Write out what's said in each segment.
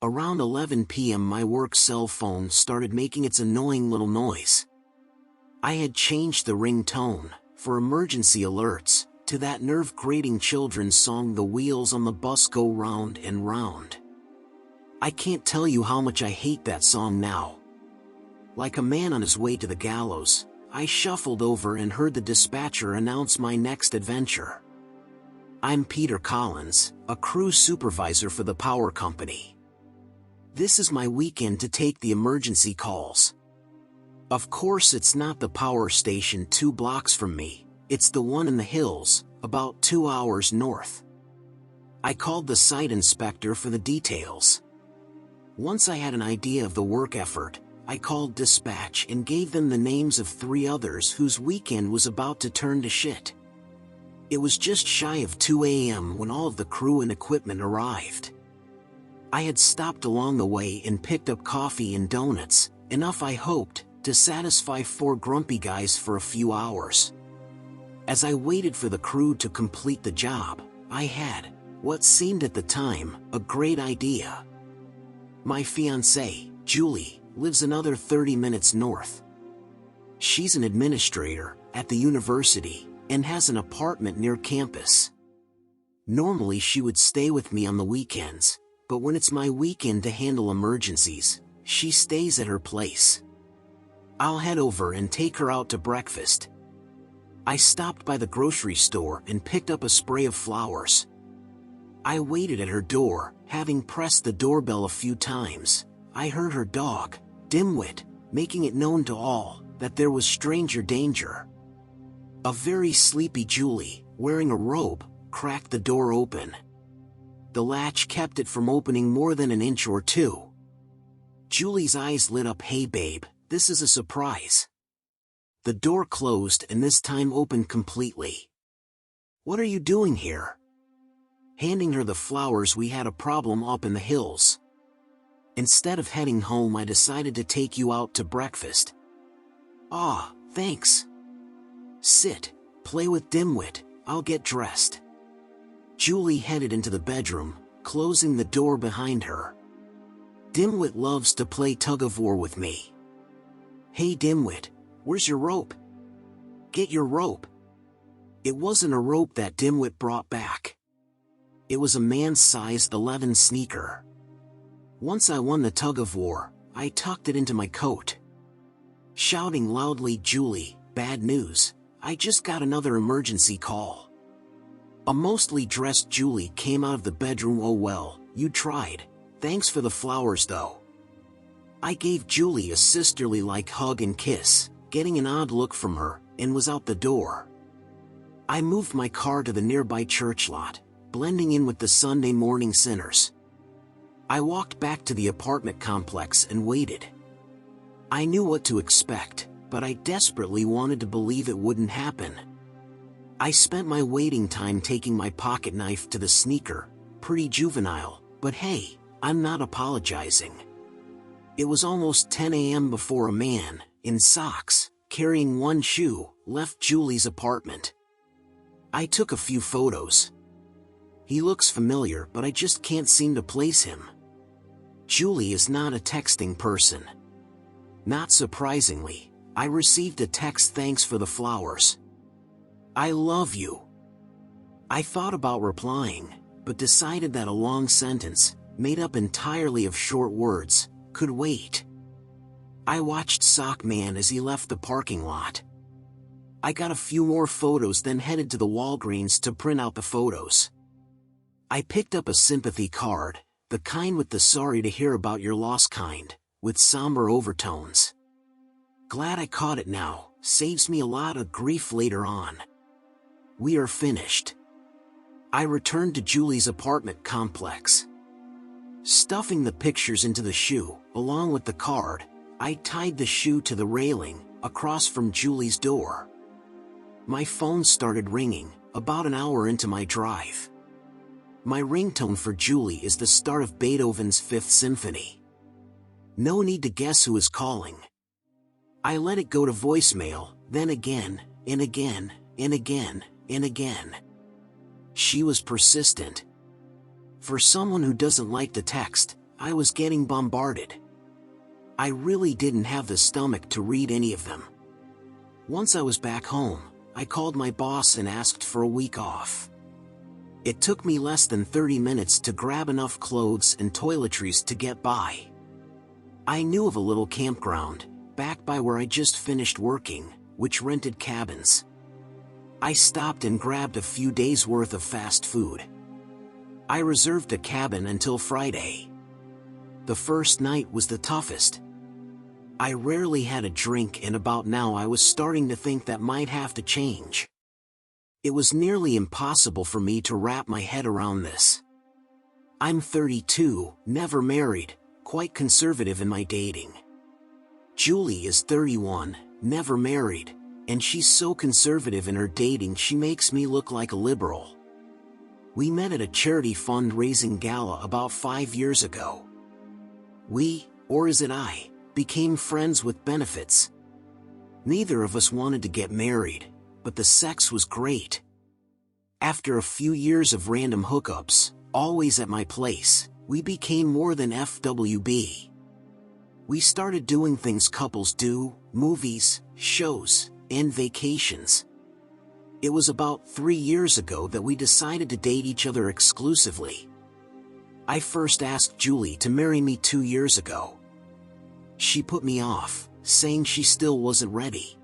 Around 11 p.m. my work cell phone started making its annoying little noise. I had changed the ringtone, for emergency alerts, to that nerve-grating children's song "The Wheels on the Bus Go Round and Round." I can't tell you how much I hate that song now. Like a man on his way to the gallows, I shuffled over and heard the dispatcher announce my next adventure. "I'm Peter Collins, a crew supervisor for the power company. This is my weekend to take the emergency calls. Of course it's not the power station 2 blocks from me, it's the one in the hills, about 2 hours north." I called the site inspector for the details. Once I had an idea of the work effort, I called dispatch and gave them the names of 3 others whose weekend was about to turn to shit. It was just shy of 2 a.m. when all of the crew and equipment arrived. I had stopped along the way and picked up coffee and donuts, enough I hoped, to satisfy 4 grumpy guys for a few hours. As I waited for the crew to complete the job, I had, what seemed at the time, a great idea. My fiancée, Julie, lives another 30 minutes north. She's an administrator at the university and has an apartment near campus. Normally she would stay with me on the weekends, but when it's my weekend to handle emergencies, she stays at her place. I'll head over and take her out to breakfast. I stopped by the grocery store and picked up a spray of flowers. I waited at her door, having pressed the doorbell a few times. I heard her dog, Dimwit, making it known to all that there was stranger danger. A very sleepy Julie, wearing a robe, cracked the door open. The latch kept it from opening more than an inch or two. Julie's eyes lit up. "Hey babe, this is a surprise." The door closed and this time opened completely. "What are you doing here?" Handing her the flowers. "We had a problem up in the hills. Instead of heading home, I decided to take you out to breakfast." "Ah, thanks. Sit, play with Dimwit, I'll get dressed." Julie headed into the bedroom, closing the door behind her. "Dimwit loves to play tug-of-war with me." "Hey Dimwit, where's your rope? Get your rope." It wasn't a rope that Dimwit brought back. It was a man's size 11 sneaker. Once I won the tug-of-war, I tucked it into my coat. Shouting loudly, "Julie, bad news, I just got another emergency call." A mostly dressed Julie came out of the bedroom. "Oh well, you tried. Thanks for the flowers though." I gave Julie a sisterly-like hug and kiss, getting an odd look from her, and was out the door. I moved my car to the nearby church lot, blending in with the Sunday morning sinners. I walked back to the apartment complex and waited. I knew what to expect, but I desperately wanted to believe it wouldn't happen. I spent my waiting time taking my pocket knife to the sneaker. Pretty juvenile, but hey, I'm not apologizing. It was almost 10 a.m. before a man, in socks, carrying one shoe, left Julie's apartment. I took a few photos. He looks familiar, but I just can't seem to place him. Julie is not a texting person. Not surprisingly, I received a text: "Thanks for the flowers. I love you." I thought about replying, but decided that a long sentence, made up entirely of short words, could wait. I watched Sock Man as he left the parking lot. I got a few more photos, then headed to the Walgreens to print out the photos. I picked up a sympathy card, the kind with the "sorry to hear about your loss" kind, with somber overtones. Glad I caught it now, saves me a lot of grief later on. We are finished. I returned to Julie's apartment complex. Stuffing the pictures into the shoe, along with the card, I tied the shoe to the railing, across from Julie's door. My phone started ringing, about an hour into my drive. My ringtone for Julie is the start of Beethoven's Fifth Symphony. No need to guess who is calling. I let it go to voicemail, then again, and again, and again, and again. She was persistent. For someone who doesn't like to text, I was getting bombarded. I really didn't have the stomach to read any of them. Once I was back home, I called my boss and asked for a week off. It took me less than 30 minutes to grab enough clothes and toiletries to get by. I knew of a little campground, back by where I just finished working, which rented cabins. I stopped and grabbed a few days' worth of fast food. I reserved a cabin until Friday. The first night was the toughest. I rarely had a drink, and about now I was starting to think that might have to change. It was nearly impossible for me to wrap my head around this. I'm 32, never married, quite conservative in my dating. Julie is 31, never married, and she's so conservative in her dating she makes me look like a liberal. We met at a charity fundraising gala about 5 years ago. We, or is it I, became friends with benefits. Neither of us wanted to get married, but the sex was great. After a few years of random hookups, always at my place, we became more than FWB. We started doing things couples do, movies, shows, and vacations. It was about 3 years ago that we decided to date each other exclusively. I first asked Julie to marry me 2 years ago. She put me off, saying she still wasn't ready.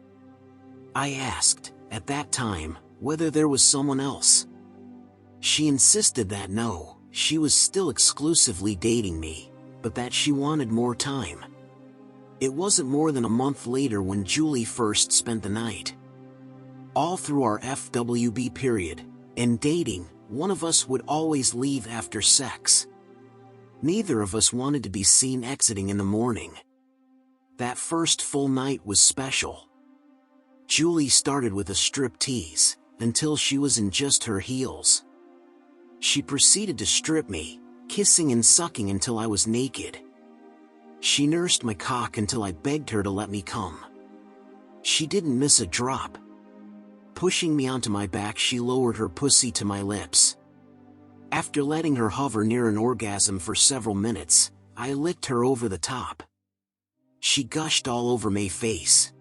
I asked, at that time, whether there was someone else. She insisted that no, she was still exclusively dating me, but that she wanted more time. It wasn't more than a month later when Julie first spent the night. All through our FWB period, and dating, one of us would always leave after sex. Neither of us wanted to be seen exiting in the morning. That first full night was special. Julie started with a strip tease, until she was in just her heels. She proceeded to strip me, kissing and sucking until I was naked. She nursed my cock until I begged her to let me come. She didn't miss a drop. Pushing me onto my back, she lowered her pussy to my lips. After letting her hover near an orgasm for several minutes, I licked her over the top. She gushed all over my face.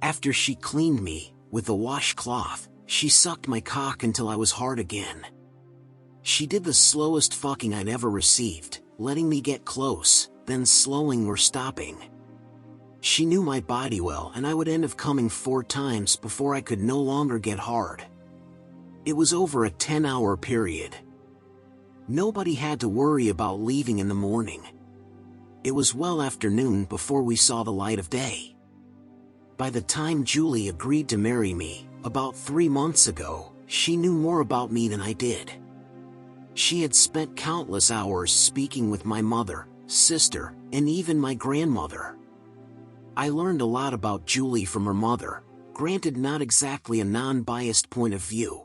After she cleaned me, with a washcloth, she sucked my cock until I was hard again. She did the slowest fucking I'd ever received, letting me get close, then slowing or stopping. She knew my body well, and I would end up coming 4 times before I could no longer get hard. It was over a 10-hour period. Nobody had to worry about leaving in the morning. It was well after noon before we saw the light of day. By the time Julie agreed to marry me, about 3 months ago, she knew more about me than I did. She had spent countless hours speaking with my mother, sister, and even my grandmother. I learned a lot about Julie from her mother, granted not exactly a non-biased point of view.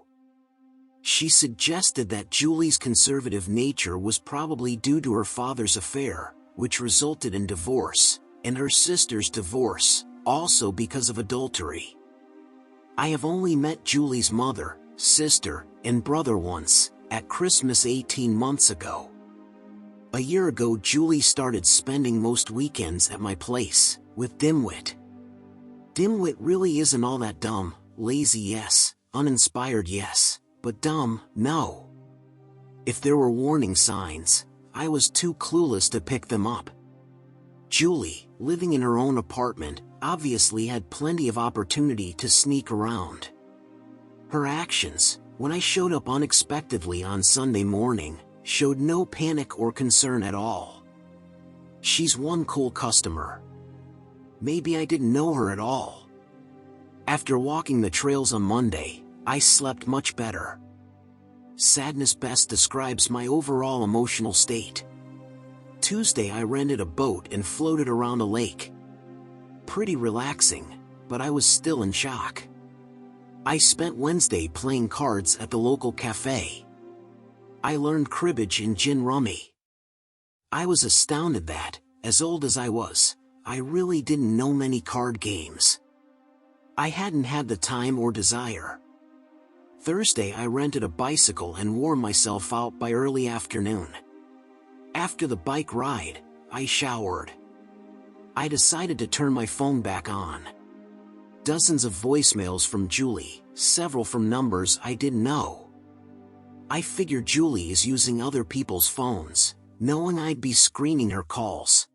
She suggested that Julie's conservative nature was probably due to her father's affair, which resulted in divorce, and her sister's divorce, also because of adultery. I have only met Julie's mother, sister, and brother once, at Christmas 18 months ago. A year ago, Julie started spending most weekends at my place, with Dimwit. Dimwit really isn't all that dumb, lazy yes, uninspired yes, but dumb, no. If there were warning signs, I was too clueless to pick them up. Julie, living in her own apartment, obviously had plenty of opportunity to sneak around. Her actions, when I showed up unexpectedly on Sunday morning, showed no panic or concern at all. She's one cool customer. Maybe I didn't know her at all. After walking the trails on Monday, I slept much better. Sadness best describes my overall emotional state. Tuesday I rented a boat and floated around a lake. Pretty relaxing, but I was still in shock. I spent Wednesday playing cards at the local cafe. I learned cribbage and gin rummy. I was astounded that, as old as I was, I really didn't know many card games. I hadn't had the time or desire. Thursday I rented a bicycle and wore myself out by early afternoon. After the bike ride, I showered. I decided to turn my phone back on. Dozens of voicemails from Julie, several from numbers I didn't know. I figured Julie is using other people's phones, knowing I'd be screening her calls.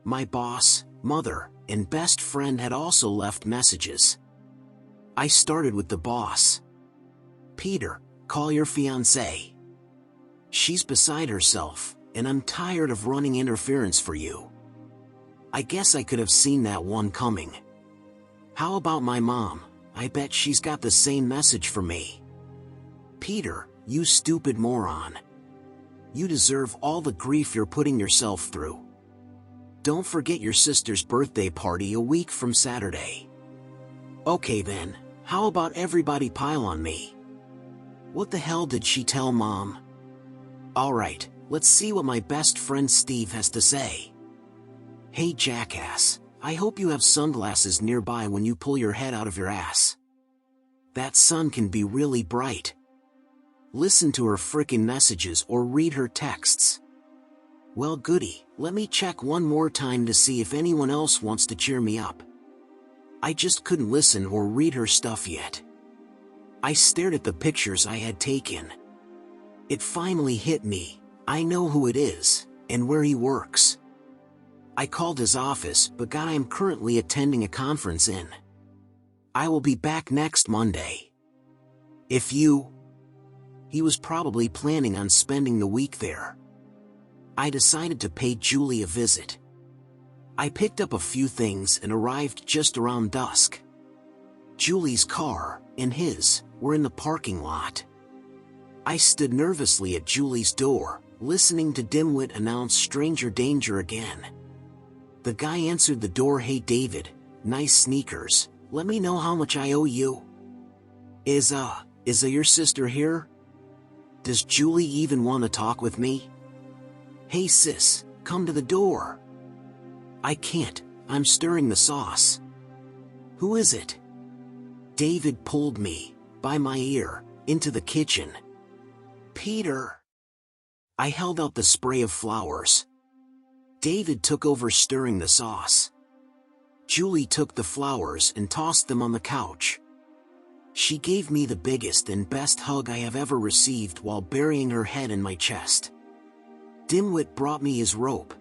My boss, mother, and best friend had also left messages. I started with the boss. "Peter, call your fiancée. She's beside herself, and I'm tired of running interference for you." I guess I could have seen that one coming. "How about my mom? I bet she's got the same message for me." "Peter, you stupid moron. You deserve all the grief you're putting yourself through. Don't forget your sister's birthday party a week from Saturday." "Okay then, how about everybody pile on me? What the hell did she tell Mom?" "Alright, let's see what my best friend Steve has to say." "Hey jackass, I hope you have sunglasses nearby when you pull your head out of your ass. That sun can be really bright. Listen to her frickin' messages or read her texts." "Well goody, let me check one more time to see if anyone else wants to cheer me up." I just couldn't listen or read her stuff yet. I stared at the pictures I had taken. It finally hit me. I know who it is, and where he works. I called his office but got I'm currently attending a conference in. I will be back next Monday. If you... He was probably planning on spending the week there. I decided to pay Julie a visit. I picked up a few things and arrived just around dusk. Julie's car, and his, were in the parking lot. I stood nervously at Julie's door, listening to Dimwit announce stranger danger again. The guy answered the door. "Hey David, nice sneakers, let me know how much I owe you." Is your sister here? Does Julie even want to talk with me?" "Hey sis, come to the door." "I can't, I'm stirring the sauce." "Who is it?" David pulled me, by my ear, into the kitchen. "Peter." I held out the spray of flowers. David took over stirring the sauce. Julie took the flowers and tossed them on the couch. She gave me the biggest and best hug I have ever received while burying her head in my chest. Dimwit brought me his rope.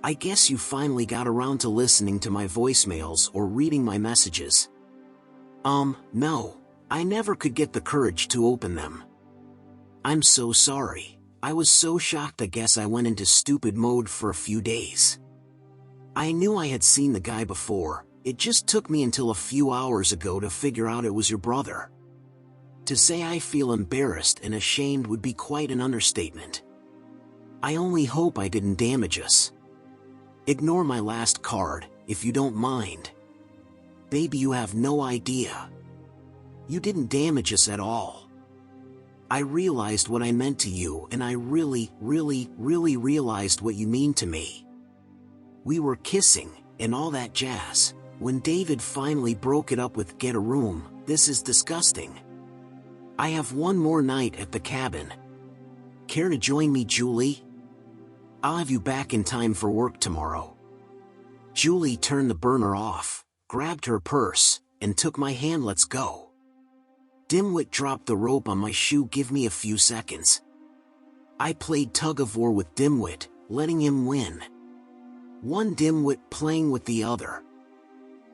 "I guess you finally got around to listening to my voicemails or reading my messages." No, I never could get the courage to open them." "I'm so sorry. I was so shocked. I guess I went into stupid mode for a few days. I knew I had seen the guy before, it just took me until a few hours ago to figure out it was your brother. To say I feel embarrassed and ashamed would be quite an understatement. I only hope I didn't damage us. Ignore my last card, if you don't mind. Baby, you have no idea. You didn't damage us at all. I realized what I meant to you, and I really realized what you mean to me. We were kissing, and all that jazz, when David finally broke it up with 'Get a room, this is disgusting. I have one more night at the cabin. Care to join me, Julie? I'll have you back in time for work tomorrow.' Julie turned the burner off, grabbed her purse, and took my hand. 'Let's go.' Dimwit dropped the rope on my shoe. 'Give me a few seconds.' I played tug-of-war with Dimwit, letting him win. One Dimwit playing with the other,